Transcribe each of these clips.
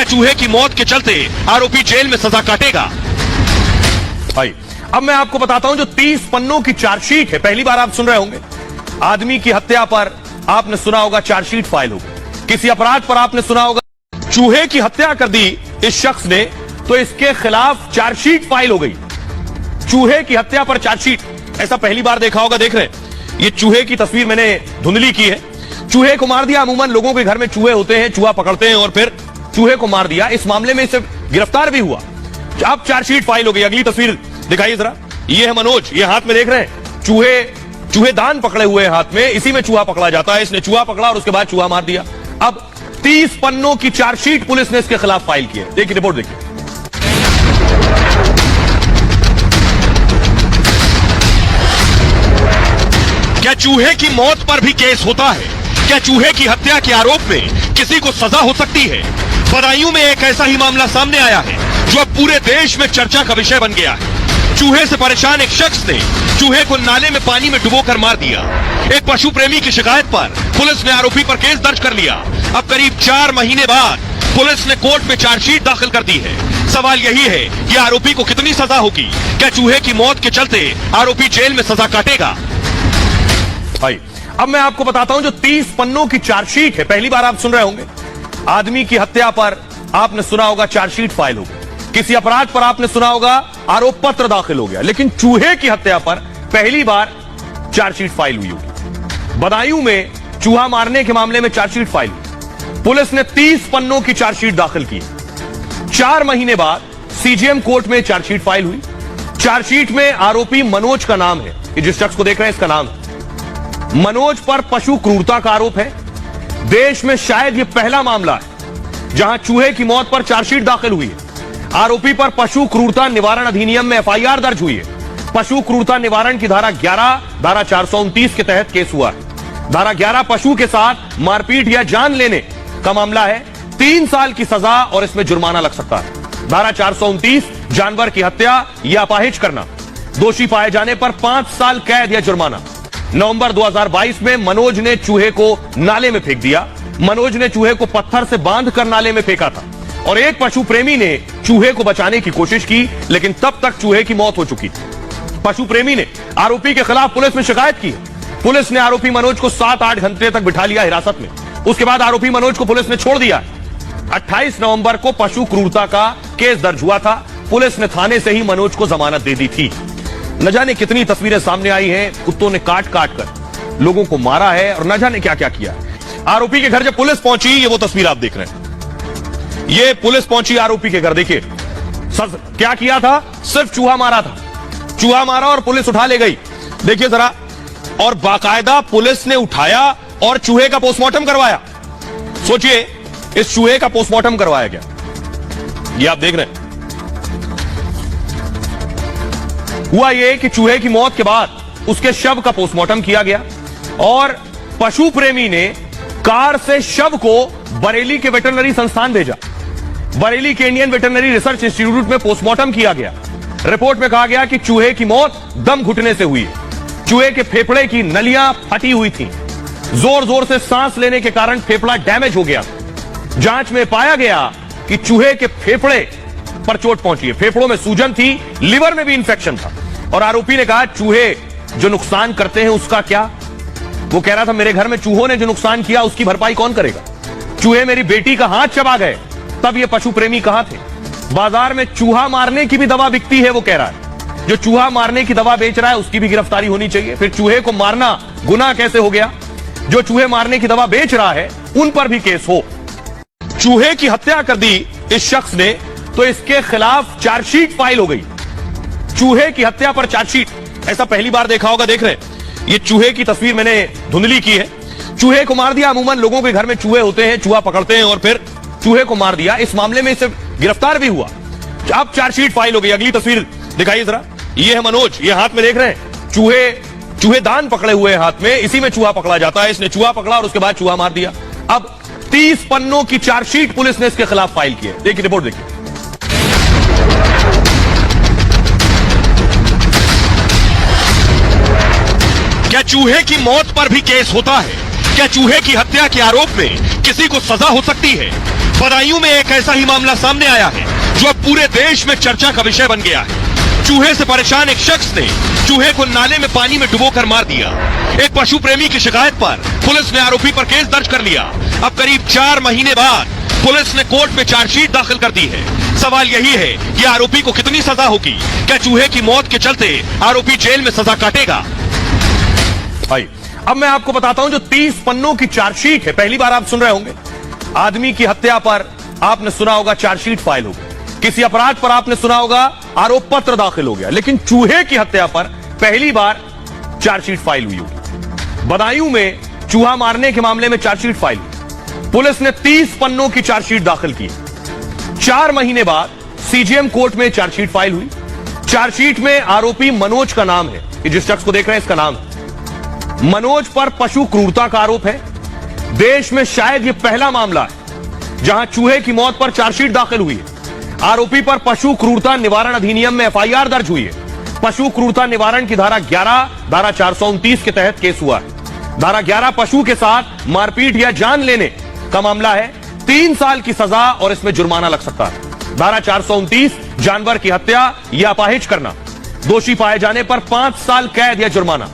क्या चूहे की मौत के चलते आरोपी जेल में सजा काटेगा? भाई अब मैं आपको बताता हूं, जो 30 पन्नों की चार्जशीट है, पहली बार आप सुन रहे होंगे। आदमी की हत्या पर आपने सुना होगा चार्जशीट फाइल होगी, किसी अपराध पर आपने सुना होगा चूहे की हत्या कर दी इस शख्स ने, तो इसके खिलाफ चार्जशीट फाइल हो गई। चूहे की हत्या पर चार्जशीट, ऐसा पहली बार देखा होगा। देख रहे हैं, ये चूहे की तस्वीर मैंने धुंधली की है। चूहे को मार दिया। अमूमन लोगों के घर में चूहे होते हैं, चूहा पकड़ते हैं और फिर चूहे को मार दिया। इस मामले में इसे गिरफ्तार भी हुआ। अब चार्जशीट फाइल हो गई। अगली तस्वीर दिखाइए जरा। ये है मनोज, ये हाथ में देख रहे हैं चूहेदान पकड़े हुए हाथ में, इसी में चूहा पकड़ा जाता है। इसने चूहा पकड़ा और उसके बाद चूहा मार दिया। अब 30 पन्नों की चार्जशीट पुलिस ने इसके खिलाफ फाइल की है। देखिए रिपोर्ट देखिए। क्या चूहे की मौत पर भी केस होता है? क्या चूहे की हत्या के आरोप में किसी को सजा हो सकती है? बदायूं में एक ऐसा ही मामला सामने आया है जो अब पूरे देश में चर्चा का विषय बन गया है। चूहे से परेशान एक शख्स ने चूहे को नाले में पानी में डुबोकर मार दिया। एक पशु प्रेमी की शिकायत पर पुलिस ने आरोपी पर केस दर्ज कर लिया। अब करीब 4 महीने बाद पुलिस ने कोर्ट में चार्जशीट दाखिल कर दी है। सवाल यही है कि आरोपी को कितनी सजा होगी? क्या चूहे की मौत के चलते आरोपी जेल में सजा काटेगा? भाई अब मैं आपको बताता हूं, जो 30 पन्नों की चार्जशीट है, पहली बार आप सुन रहे होंगे। आदमी की हत्या पर आपने सुना होगा चार्जशीट फाइल होगी, किसी अपराध पर आपने सुना होगा आरोप पत्र दाखिल हो गया, लेकिन चूहे की हत्या पर पहली बार चार्जशीट फाइल हुई होगी। बदायूं में चूहा मारने के मामले में चार्जशीट फाइल हुई। पुलिस ने 30 पन्नों की चार्जशीट दाखिल की। 4 महीने बाद सीजेएम कोर्ट में चार्जशीट फाइल हुई। चार्जशीट में आरोपी मनोज का नाम है। ये जिस शख्स को देख रहे हैं इसका नाम है मनोज। पर पशु क्रूरता का आरोप है। देश में शायद यह पहला मामला है जहां चूहे की मौत पर चार्जशीट दाखिल हुई है। आरोपी पर पशु क्रूरता निवारण अधिनियम में एफआईआर दर्ज हुई है। पशु क्रूरता निवारण की धारा 11, धारा 429 के तहत केस हुआ है। धारा 11 पशु के साथ मारपीट या जान लेने का मामला है। 3 साल की सजा और इसमें जुर्माना लग सकता है। धारा 429 जानवर की हत्या या अपाहिज करना, दोषी पाए जाने पर 5 साल कैद या जुर्माना। नवंबर 2022 में मनोज ने चूहे को नाले में फेंक दिया। मनोज ने चूहे को पत्थर से बांधकर नाले में फेंका था और एक पशु प्रेमी ने चूहे को बचाने की कोशिश की, लेकिन तब तक चूहे की मौत हो चुकी थी। पशु प्रेमी ने आरोपी के खिलाफ पुलिस में शिकायत की। पुलिस ने आरोपी मनोज को 7-8 घंटे तक बिठा लिया हिरासत में। उसके बाद आरोपी मनोज को पुलिस ने छोड़ दिया। 28 नवंबर को पशु क्रूरता का केस दर्ज हुआ था। पुलिस ने थाने से ही मनोज को जमानत दे दी थी। न जाने कितनी तस्वीरें सामने आई हैं। कुत्तों ने काट काट कर लोगों को मारा है और न जाने क्या क्या किया है। आरोपी के घर जब पुलिस पहुंची, ये वो तस्वीर आप देख रहे हैं। ये पुलिस पहुंची आरोपी के घर। देखिए सर क्या किया था, सिर्फ चूहा मारा था। चूहा मारा और पुलिस उठा ले गई। देखिए जरा, और बाकायदा पुलिस ने उठाया और चूहे का पोस्टमार्टम करवाया। सोचिए, इस चूहे का पोस्टमार्टम करवाया गया। ये आप देख रहे हैं। हुआ यह कि चूहे की मौत के बाद उसके शव का पोस्टमार्टम किया गया और पशु प्रेमी ने कार से शव को बरेली के वेटरनरी संस्थान भेजा। बरेली के इंडियन वेटरनरी रिसर्च इंस्टीट्यूट में पोस्टमार्टम किया गया। रिपोर्ट में कहा गया कि चूहे की मौत दम घुटने से हुई है। चूहे के फेफड़े की नलियां फटी हुई थी। जोर जोर से सांस लेने के कारण फेफड़ा डैमेज हो गया। जांच में पाया गया कि चूहे के फेफड़े पर चोट पहुंची है। फेफड़ों में सूजन थी, लिवर में भी इंफेक्शन था। और आरोपी ने कहा चूहे जो नुकसान करते हैं उसका क्या। वो कह रहा था मेरे घर में चूहों ने जो नुकसान किया उसकी भरपाई कौन करेगा। चूहे मेरी बेटी का हाथ चबा गए। तब ये पशु प्रेमी कहां थे। बाजार में चूहा मारने की भी दवा बिकती है, वो कह रहा है। जो चूहा मारने की दवा बेच रहा है उसकी भी गिरफ्तारी होनी चाहिए। फिर चूहे को मारना गुनाह कैसे हो गया। जो चूहे मारने की दवा बेच रहा है उन पर भी केस हो। चूहे की हत्या कर दी इस शख्स ने, तो इसके खिलाफ चार्जशीट फाइल हो गई। चूहे की हत्या पर चार्जशीट, ऐसा पहली बार देखा होगा। देख रहे हैं, ये चूहे की तस्वीर मैंने धुंधली की है। चूहे को मार दिया। अमूमन लोगों के घर में चूहे होते हैं, चूहा पकड़ते हैं और फिर चूहे को मार दिया। इस मामले में इसे गिरफ्तार भी हुआ। अब चार्जशीट फाइल हो गई। अगली तस्वीर दिखाइए जरा। ये है मनोज, ये हाथ में देख रहे हैं चूहेदान पकड़े हुए हाथ में, इसी में चूहा पकड़ा जाता है। इसने चूहा पकड़ा और उसके बाद चूहा मार दिया। अब 30 पन्नों की चार्जशीट पुलिस ने इसके खिलाफ फाइल की है। देखिए रिपोर्ट देखिए। क्या चूहे की मौत पर भी केस होता है? क्या चूहे की हत्या के आरोप में किसी को सजा हो सकती है? बदायूं में एक ऐसा ही मामला सामने आया है जो अब पूरे देश में चर्चा का विषय बन गया है। चूहे से परेशान एक शख्स ने चूहे को नाले में पानी में डुबोकर मार दिया। एक पशु प्रेमी की शिकायत पर पुलिस ने आरोपी पर केस दर्ज कर लिया। अब करीब 4 महीने बाद पुलिस ने कोर्ट में चार्जशीट दाखिल कर दी है। सवाल यही है कि आरोपी को कितनी सजा होगी? क्या चूहे की मौत के चलते आरोपी जेल में सजा काटेगा? भाई अब मैं आपको बताता हूं जो 30 पन्नों की चार्जशीट है, पहली बार आप सुन रहे होंगे। आदमी की हत्या पर आपने सुना होगा चार्जशीट फाइल हो गई, किसी अपराध पर आपने सुना होगा आरोप पत्र दाखिल हो गया, लेकिन चूहे की हत्या पर पहली बार चार्जशीट फाइल हुई होगी। बदायूं में चूहा मारने के मामले में चार्जशीट फाइल हुई। पुलिस ने 30 पन्नों की चार्जशीट दाखिल की। 4 महीने बाद सीजेएम कोर्ट में चार्जशीट फाइल हुई। चार्जशीट में आरोपी मनोज का नाम है, कि जिस शख्स को देख रहे हैं इसका नाम है। मनोज पर पशु क्रूरता का आरोप है। देश में शायद यह पहला मामला है जहां चूहे की मौत पर चार्जशीट दाखिल हुई है। आरोपी पर पशु क्रूरता निवारण अधिनियम में एफआईआर दर्ज हुई है। पशु क्रूरता निवारण की धारा 11, धारा 429 के तहत केस हुआ है। धारा 11 पशु के साथ मारपीट या जान लेने का मामला है। 3 साल की सजा और इसमें जुर्माना लग सकता है। धारा 429 जानवर की हत्या या अपाहिज करना, दोषी पाए जाने पर 5 साल कैद या जुर्माना।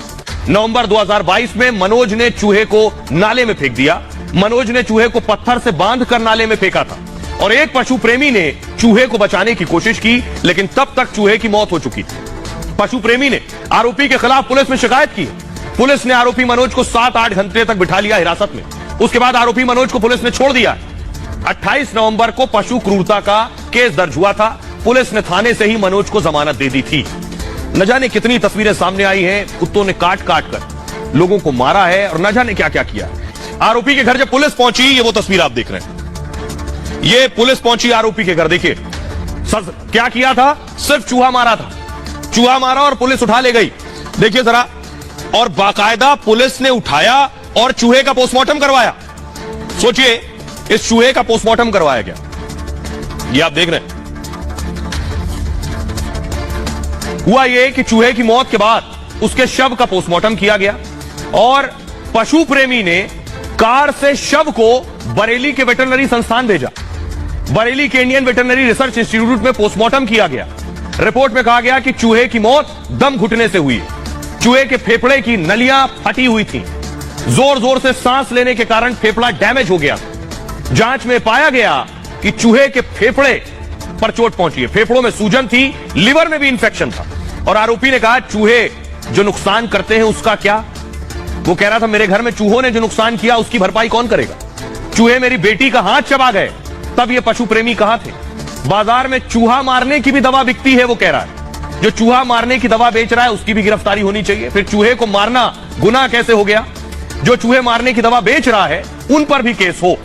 नवंबर 2022 में मनोज ने चूहे को नाले में फेंक दिया। मनोज ने चूहे को पत्थर से बांधकर नाले में फेंका था और एक पशु प्रेमी ने चूहे को बचाने की कोशिश की, लेकिन तब तक चूहे की मौत हो चुकी थी। पशु प्रेमी ने आरोपी के खिलाफ पुलिस में शिकायत की। पुलिस ने आरोपी मनोज को 7-8 घंटे तक बिठा लिया हिरासत में। उसके बाद आरोपी मनोज को पुलिस ने छोड़ दिया। 28 नवंबर को पशु क्रूरता का केस दर्ज हुआ था। पुलिस ने थाने से ही मनोज को जमानत दे दी थी। न जाने कितनी तस्वीरें सामने आई हैं, कुत्तों ने काट काट कर लोगों को मारा है और न जाने क्या क्या किया। आरोपी के घर जब पुलिस पहुंची, ये वो तस्वीर आप देख रहे हैं। ये पुलिस पहुंची आरोपी के घर, देखिए सर क्या किया था, सिर्फ चूहा मारा था। चूहा मारा और पुलिस उठा ले गई, देखिए जरा। और बाकायदा पुलिस ने उठाया और चूहे का पोस्टमार्टम करवाया। सोचिए, इस चूहे का पोस्टमार्टम करवाया गया। ये आप देख रहे हैं। हुआ यह कि चूहे की मौत के बाद उसके शव का पोस्टमार्टम किया गया और पशु प्रेमी ने कार से शव को बरेली के वेटरनरी संस्थान भेजा। बरेली के इंडियन वेटरनरी रिसर्च इंस्टीट्यूट में पोस्टमार्टम किया गया। रिपोर्ट में कहा गया कि चूहे की मौत दम घुटने से हुई। चूहे के फेफड़े की नलियां फटी हुई थी। जोर जोर से सांस लेने के कारण फेफड़ा डैमेज हो गया। जांच में पाया गया कि चूहे के फेफड़े पर चोट पहुंची है। फेफड़ों में सूजन थी, लिवर में भी इंफेक्शन था। और आरोपी ने कहा चूहे जो नुकसान करते हैं उसका क्या? वो कह रहा था मेरे घर में चूहों ने जो नुकसान किया उसकी भरपाई कौन करेगा? चूहे मेरी बेटी का हाथ चबा गए। तब ये पशु प्रेमी कहां थे? बाजार में चूहा मारने की भी दवा बिकती है, वो कह रहा है। जो चूहा मारने की दवा बेच रहा है उसकी भी गिरफ्तारी होनी चाहिए। फिर चूहे को मारना गुनाह कैसे हो गया? जो चूहे मारने की दवा बेच रहा है उन पर भी केस हो।